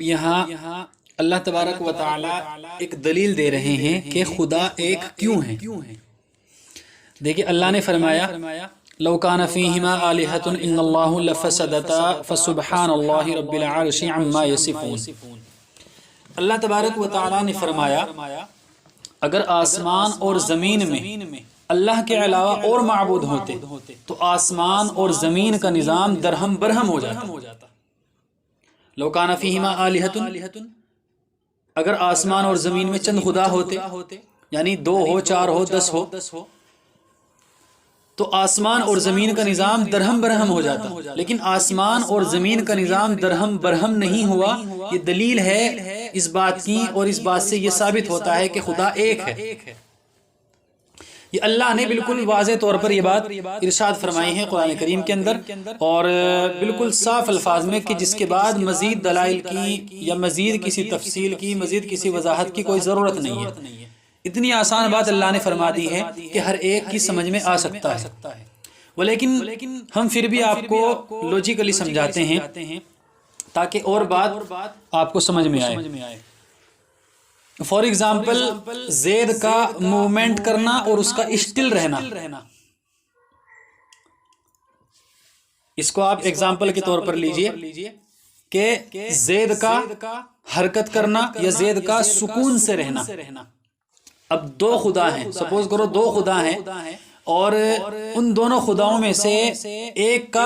یہاں اللہ تبارک و تعالی ایک دلیل دے رہے ہیں کہ خدا ایک کیوں ہے۔ دیکھیں اللہ نے فرمایا لو کان فیہما آلہۃ ان اللہ لفسدتا فسبحان اللہ رب العرش عما یصفون۔ اللہ تبارک و تعالی نے فرمایا اگر آسمان اور زمین میں اللہ کے علاوہ اور معبود ہوتے تو آسمان اور زمین کا نظام درہم برہم ہو جاتا۔ لو کان فیہما آلہۃ، اگر آسمان اور زمین میں چند خدا ہوتے، یعنی 2 ہو 4 ہو 10 ہو، تو آسمان اور زمین کا نظام درہم برہم ہو جاتا۔ لیکن آسمان اور زمین کا نظام درہم برہم نہیں ہوا۔ یہ دلیل ہے اس بات کی، اور اس بات سے یہ ثابت ہوتا ہے کہ خدا ایک ہے۔ یہ اللہ نے بالکل واضح طور پر یہ بات ارشاد فرمائی ہے قرآن کریم کے اندر، اور بالکل صاف الفاظ میں، کہ جس کے بعد مزید دلائل کی یا مزید کسی تفصیل کی، مزید کسی وضاحت کی کوئی ضرورت نہیں ہے۔ اتنی آسان بات اللہ نے فرما دی ہے کہ ہر ایک کی سمجھ میں آ سکتا ہے، لیکن ہم پھر بھی آپ کو لوجیکلی سمجھاتے ہیں تاکہ اور بات آپ کو سمجھ میں آئے۔ فار ایگزامپل زید کا موومنٹ کرنا اور اس کا اسٹل رہنا، اس کو آپ ایگزامپل کے طور پر لیجئے کہ زید کا حرکت کرنا یا زید کا سکون سے رہنا۔ اب 2 خدا ہیں، سپوز کرو 2 خدا ہیں، اور ان دونوں خداؤں میں سے ایک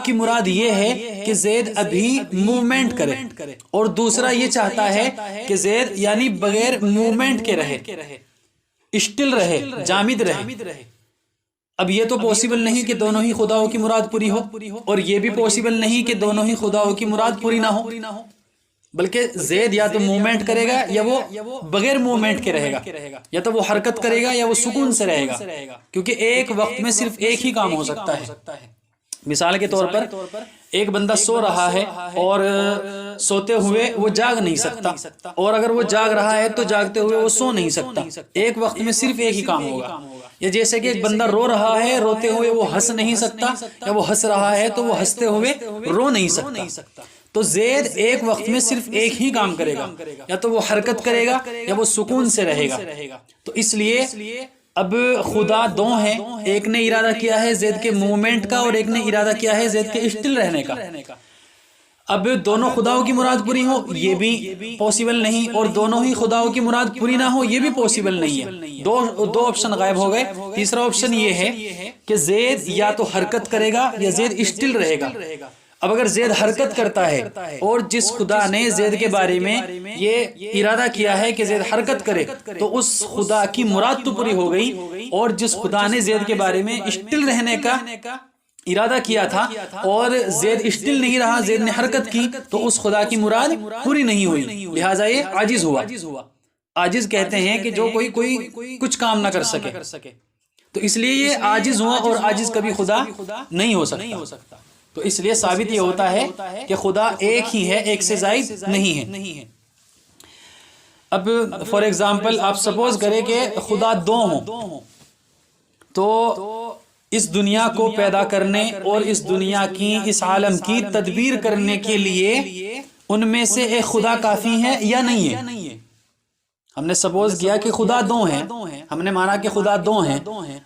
کی مراد یہ ہے کہ زید ابھی موومنٹ کرے، اور دوسرا یہ چاہتا ہے کہ زید یعنی بغیر موومنٹ کے رہے، اسٹل رہے، جامد رہے۔ اب یہ تو پوسیبل نہیں کہ دونوں ہی خداؤں کی مراد پوری ہو، اور یہ بھی پوسیبل نہیں کہ دونوں ہی خداؤں کی مراد پوری نہ ہو، بلکہ زید یا تو موومنٹ کرے گا یا وہ بغیر موومنٹ کے رہے گا، یا تو وہ حرکت کرے گا یا وہ سکون سے رہے گا، کیونکہ ایک وقت میں صرف ایک ہی کام ہو سکتا ہے۔ مثال کے طور پر ایک بندہ سو رہا ہے اور سوتے ہوئے وہ جاگ نہیں سکتا، اور اگر وہ جاگ رہا ہے تو جاگتے ہوئے وہ سو نہیں سکتا۔ ایک وقت میں صرف ایک ہی کام ہوگا۔ یا جیسے کہ ایک بندہ رو رہا ہے، روتے ہوئے وہ ہنس نہیں سکتا، یا وہ ہنس رہا ہے تو وہ ہنستے ہوئے رو نہیں سکتا۔ تو زید ایک وقت میں صرف ایک ہی کام کرے گا، یا تو وہ حرکت کرے گا یا وہ سکون سے رہے گا۔ تو اس لیے اب خدا 2 ہیں، ایک نے ارادہ کیا ہے زید کے موومنٹ کا، اور ایک نے ارادہ کیا ہے زید کے اسٹل رہنے کا۔ اب دونوں خداؤں کی مراد پوری ہو یہ بھی پوسیبل نہیں، اور دونوں ہی خداؤں کی مراد پوری نہ ہو یہ بھی پوسیبل نہیں ہے۔ دو آپشن غائب ہو گئے۔ تیسرا آپشن یہ ہے کہ زید یا تو حرکت کرے گا یا زید اسٹل رہے گا۔ اب اگر زید حرکت کرتا ہے، اور جس خدا نے زید کے بارے میں یہ ارادہ کیا ہے کہ زید حرکت کرے، تو اس خدا کی مراد تو پوری ہو گئی، اور جس خدا نے زید کے بارے میں اسٹل رہنے کا ارادہ کیا تھا اور زید اسٹل نہیں رہا، زید نے حرکت کی، تو اس خدا کی مراد پوری نہیں ہوئی، لہٰذا یہ عاجز ہوا۔ عاجز کہتے ہیں کہ جو کوئی کچھ کام نہ کر سکے، تو اس لیے یہ عاجز ہوا، اور عاجز کبھی خدا نہیں ہو سکتا۔ تو اس لیے ثابت یہ ہوتا ہے کہ خدا ایک ہی ہے، ایک سے زائد نہیں ہے۔ اب فار ایگزامپل آپ سپوز کریں کہ خدا 2 ہوں، تو اس دنیا کو پیدا کرنے اور اس دنیا کی، اس عالم کی تدبیر کرنے کے لیے ان میں سے ایک خدا کافی ہے یا نہیں ہے؟ ہم نے سپوز کیا کہ خدا 2 ہیں، ہم نے مانا کہ خدا 2 ہیں۔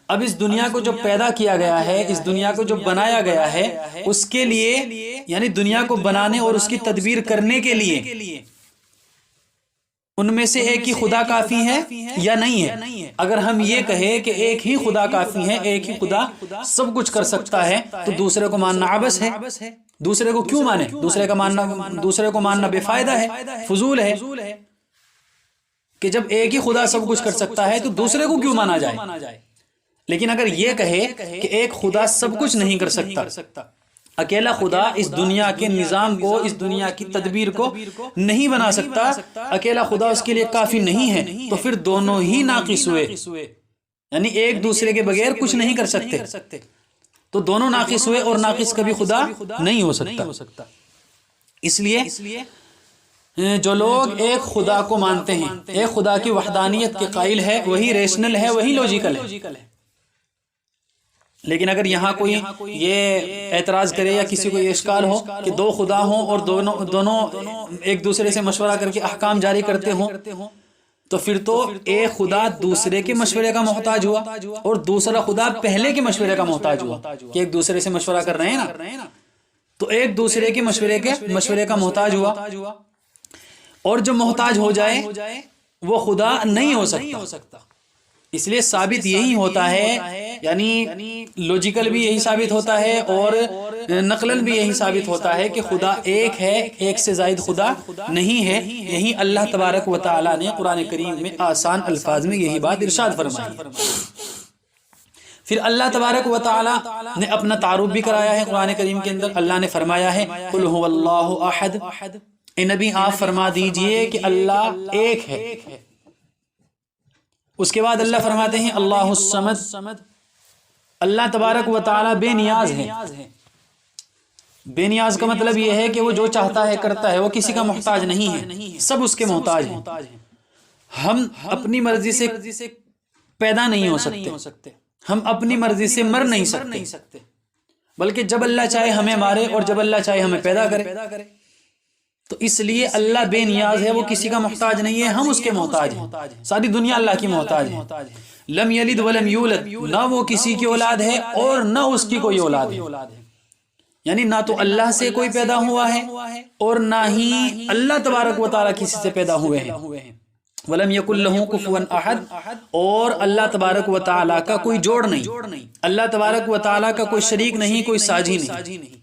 اب اس دنیا کو جو پیدا کیا گیا ہے، اس دنیا کو جو بنایا گیا ہے، اس کے لیے یعنی دنیا کو بنانے اور اس کی تدبیر کرنے کے لیے ان میں سے ایک ہی خدا کافی ہے یا نہیں ہے؟ اگر ہم یہ کہیں کہ ایک ہی خدا کافی ہے، ایک ہی خدا سب کچھ کر سکتا ہے، تو دوسرے کو ماننا عبث ہے۔ دوسرے کو کیوں مانے؟ دوسرے کو ماننا بے فائدہ ہے، فضول ہے، کہ جب ایک ہی خدا سب کچھ کر سکتا ہے تو دوسرے کو کیوں مانا جائے؟ لیکن اگر یہ کہے کہ ایک خدا سب کچھ نہیں کر سکتا، اکیلا خدا اس دنیا کے نظام کو، اس دنیا کی تدبیر کو نہیں بنا سکتا، اکیلا خدا اس کے لیے کافی نہیں ہے، تو پھر دونوں ہی ناقص ہوئے، یعنی ایک دوسرے کے بغیر کچھ نہیں کر سکتے، تو دونوں ناقص ہوئے، اور ناقص کبھی خدا نہیں ہو سکتا۔ اس لیے جو لوگ ایک خدا کو مانتے ہیں، ایک خدا کی وحدانیت کے قائل ہے، وہی ریشنل ہے، وہی لوجیکل ہے۔ لیکن اگر یہاں کوئی یہ اعتراض کرے یا کسی کو یہ اشکال ہو کہ دو خدا ہوں اور دونوں ایک دوسرے سے مشورہ کر کے احکام جاری کرتے ہوں، تو پھر تو ایک خدا دوسرے کے مشورے کا محتاج ہوا اور دوسرا خدا پہلے کے مشورے کا محتاج ہوا کہ ایک دوسرے سے مشورہ کر رہے ہیں نا، تو ایک دوسرے کے مشورے کا محتاج ہوا، اور جو محتاج ہو جائے وہ خدا نہیں ہو سکتا۔ اس لیے ثابت یہی ہوتا ہے، یعنی لوجیکل بھی یہی ثابت ہوتا ہے اور نقلن بھی یہی ثابت ہوتا ہے کہ خدا ایک ہے، ایک سے زائد خدا نہیں ہے۔ یہی اللہ تبارک و تعالی نے قرآن کریم میں آسان الفاظ میں یہی بات ارشاد فرمائی۔ پھر اللہ تبارک و تعالی نے اپنا تعارف بھی کرایا ہے قرآن کریم کے اندر۔ اللہ نے فرمایا ہے قل هو اللہ احد، اے نبی آپ فرما دیجئے کہ اللہ ایک ہے۔ اس کے بعد اللہ فرماتے ہیں اللہ الصمد، اللہ تبارک و تعالی بے نیاز ہے۔ بے نیاز کا مطلب یہ ہے کہ وہ جو چاہتا ہے کرتا ہے، وہ کسی کا محتاج نہیں ہے، سب اس کے محتاج ہیں۔ ہم اپنی مرضی سے پیدا نہیں ہو سکتے، ہم اپنی مرضی سے مر نہیں سکتے، بلکہ جب اللہ چاہے ہمیں مارے اور جب اللہ چاہے ہمیں پیدا کرے۔ تو اس لیے اللہ بے نیاز ہے، وہ کسی کا محتاج نہیں ہے، ہم اس کے محتاج ہیں۔ ساری دنیا اللہ کی محتاج ہے۔ لم یلد ولم یولد، نہ وہ کسی کی اولاد ہے اور نہ اس کی کوئی اولاد ہے، یعنی نہ تو اللہ سے کوئی پیدا ہوا ہے اور نہ ہی اللہ تبارک و تعالیٰ کسی سے پیدا ہوئے ہیں۔ وَلَمْ يَكُنْ لَهُ كُفُوًا أَحَدٌ، اور اللہ تبارک و تعالیٰ کا کوئی جوڑ نہیں، اللہ تبارک و تعالیٰ کا کوئی شریک نہیں، کوئی ساجی نہیں۔